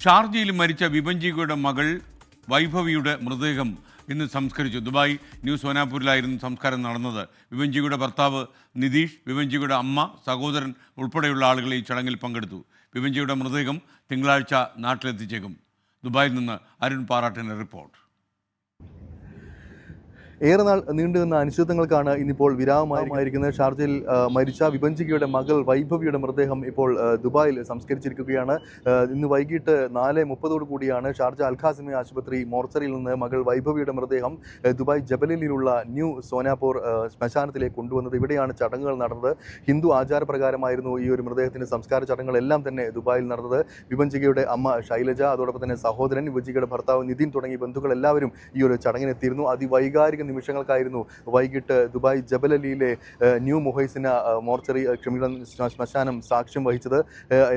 ഷാർജയിൽ മരിച്ച വിഭഞ്ജികയുടെ മകൾ വൈഭവിയുടെ മൃതദേഹം ഇന്ന് സംസ്കരിച്ചു. ദുബായ് ന്യൂ സോനാപൂരിലായിരുന്നു സംസ്കാരം നടന്നത്. വിഭഞ്ജികയുടെ ഭർത്താവ് നിതീഷ്, വിഭഞ്ജികയുടെ അമ്മ, സഹോദരൻ ഉൾപ്പെടെയുള്ള ആളുകൾ ഈ ചടങ്ങിൽ പങ്കെടുത്തു. വിഭഞ്ജികയുടെ മൃതദേഹം തിങ്കളാഴ്ച നാട്ടിലെത്തിച്ചേക്കും. ദുബായിൽ നിന്ന് അരുൺ പാറാട്ടിൻ്റെ റിപ്പോർട്ട്. ഏറെ നാൾ നീണ്ടുനിന്ന അനിശ്ചിതങ്ങൾക്കാണ് ഇന്നിപ്പോൾ വിരാമമായിരിക്കുന്നത്. ഷാർജയിൽ മരിച്ച വിഭഞ്ജികയുടെ മകൾ വൈഭവിയുടെ മൃതദേഹം ഇപ്പോൾ ദുബായിൽ സംസ്കരിച്ചിരിക്കുകയാണ്. ഇന്ന് വൈകിട്ട് 4:30 കൂടിയാണ് ഷാർജ അൽഖാസിമി ആശുപത്രി മോർച്ചറിയിൽ നിന്ന് മകൾ വൈഭവിയുടെ മൃതദേഹം ദുബായ് ജബലലിലുള്ള ന്യൂ സോനാപൂർ ശ്മശാനത്തിലേക്ക് കൊണ്ടുവന്നത്. ഇവിടെയാണ് ചടങ്ങുകൾ നടന്നത്. ഹിന്ദു ആചാരപ്രകാരമായിരുന്നു ഈ ഒരു മൃതദേഹത്തിൻ്റെ സംസ്കാര ചടങ്ങുകളെല്ലാം തന്നെ ദുബായിൽ നടന്നത്. വിഭഞ്ജികയുടെ അമ്മ ശൈലജ, അതോടൊപ്പം തന്നെ സഹോദരൻ, വിഭഞ്ജികയുടെ ഭർത്താവ് നിതിൻ തുടങ്ങിയ ബന്ധുക്കൾ എല്ലാവരും ഈ ഒരു ചടങ്ങിനെത്തിയിരുന്നു. അതിവൈകാരിക നിമിഷങ്ങൾക്കായിരുന്നു വൈകിട്ട് ദുബായ് ജബലലിയിലെ ന്യൂ മുഹൈസിന മോർച്ചറി ക്രിമിനൽ ശ്മശാനം സാക്ഷ്യം വഹിച്ചത്.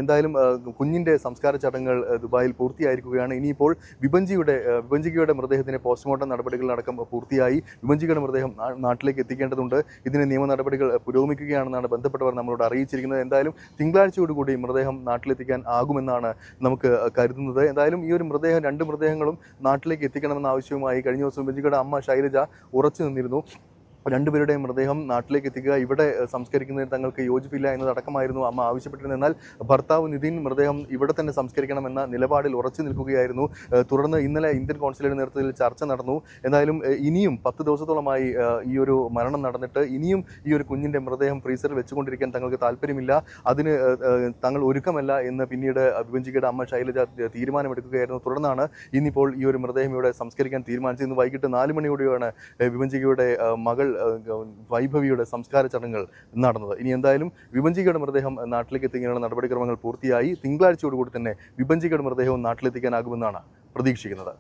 എന്തായാലും കുഞ്ഞിൻ്റെ സംസ്കാര ചടങ്ങുകൾ ദുബായിൽ പൂർത്തിയായിരിക്കുകയാണ്. ഇനിയിപ്പോൾ വിഭഞ്ജികയുടെ മൃതദേഹത്തിന് പോസ്റ്റ്മോർട്ടം നടപടികളടക്കം പൂർത്തിയായി. വിഭഞ്ജികയുടെ മൃതദേഹം നാട്ടിലേക്ക് എത്തിക്കേണ്ടതുണ്ട്. ഇതിന് നിയമ നടപടികൾ പുരോഗമിക്കുകയാണെന്നാണ് ബന്ധപ്പെട്ടവർ നമ്മളോട് അറിയിച്ചിരിക്കുന്നത്. എന്തായാലും തിങ്കളാഴ്ചയോടുകൂടി മൃതദേഹം നാട്ടിലെത്തിക്കാൻ ആകുമെന്നാണ് നമുക്ക് കരുതുന്നത്. എന്തായാലും ഈ ഒരു രണ്ട് മൃതദേഹങ്ങളും നാട്ടിലേക്ക് എത്തിക്കണമെന്ന ആവശ്യവുമായി കഴിഞ്ഞ ദിവസം വിഭഞ്ജികയുടെ അമ്മ ശൈലജ ഉറച്ചു നിന്നിരുന്നു. രണ്ടുപേരുടെയും മൃതദേഹം നാട്ടിലേക്ക് എത്തിക്കുക, ഇവിടെ സംസ്കരിക്കുന്നതിന് തങ്ങൾക്ക് യോജിപ്പില്ല എന്നതടക്കമായിരുന്നു അമ്മ ആവശ്യപ്പെട്ടിരുന്നത്. എന്നാൽ ഭർത്താവ് നിതിൻ മൃതദേഹം ഇവിടെ തന്നെ സംസ്കരിക്കണമെന്ന നിലപാടിൽ ഉറച്ചു നിൽക്കുകയായിരുന്നു. തുടർന്ന് ഇന്നലെ ഇന്ത്യൻ കോൺസുലേറ്റ് നേതൃത്വത്തിൽ ചർച്ച നടന്നു. എന്തായാലും ഇനിയും 10 ദിവസത്തോളമായി ഈ ഒരു മരണം നടന്നിട്ട് ഇനിയും ഈ ഒരു കുഞ്ഞിൻ്റെ മൃതദേഹം ഫ്രീസറിൽ വെച്ചുകൊണ്ടിരിക്കാൻ തങ്ങൾക്ക് താല്പര്യമില്ല, അതിന് തങ്ങൾ ഒരുക്കമല്ല എന്ന് പിന്നീട് വിഭഞ്ജികയുടെ അമ്മ ശൈലജ തീരുമാനമെടുക്കുകയായിരുന്നു. തുടർന്നാണ് ഇന്നിപ്പോൾ ഈ ഒരു മൃതദേഹം ഇവിടെ സംസ്കരിക്കാൻ തീരുമാനിച്ചത്. ഇന്ന് വൈകിട്ട് 4 മണിയോടെയാണ് വിഭഞ്ജികയുടെ മകൾ വൈഭവിയുടെ സംസ്കാര ചടങ്ങുകൾ നടന്നത്. ഇനി എന്തായാലും വിഭഞ്ജികയുടെ മൃതദേഹം നാട്ടിലേക്ക് എത്തിക്കാനുള്ള നടപടിക്രമങ്ങൾ പൂർത്തിയായി. തിങ്കളാഴ്ചയോടുകൂടി തന്നെ വിഭഞ്ജികയുടെ മൃതദേഹവും നാട്ടിലെത്തിക്കാനാകുമെന്നാണ് പ്രതീക്ഷിക്കുന്നത്.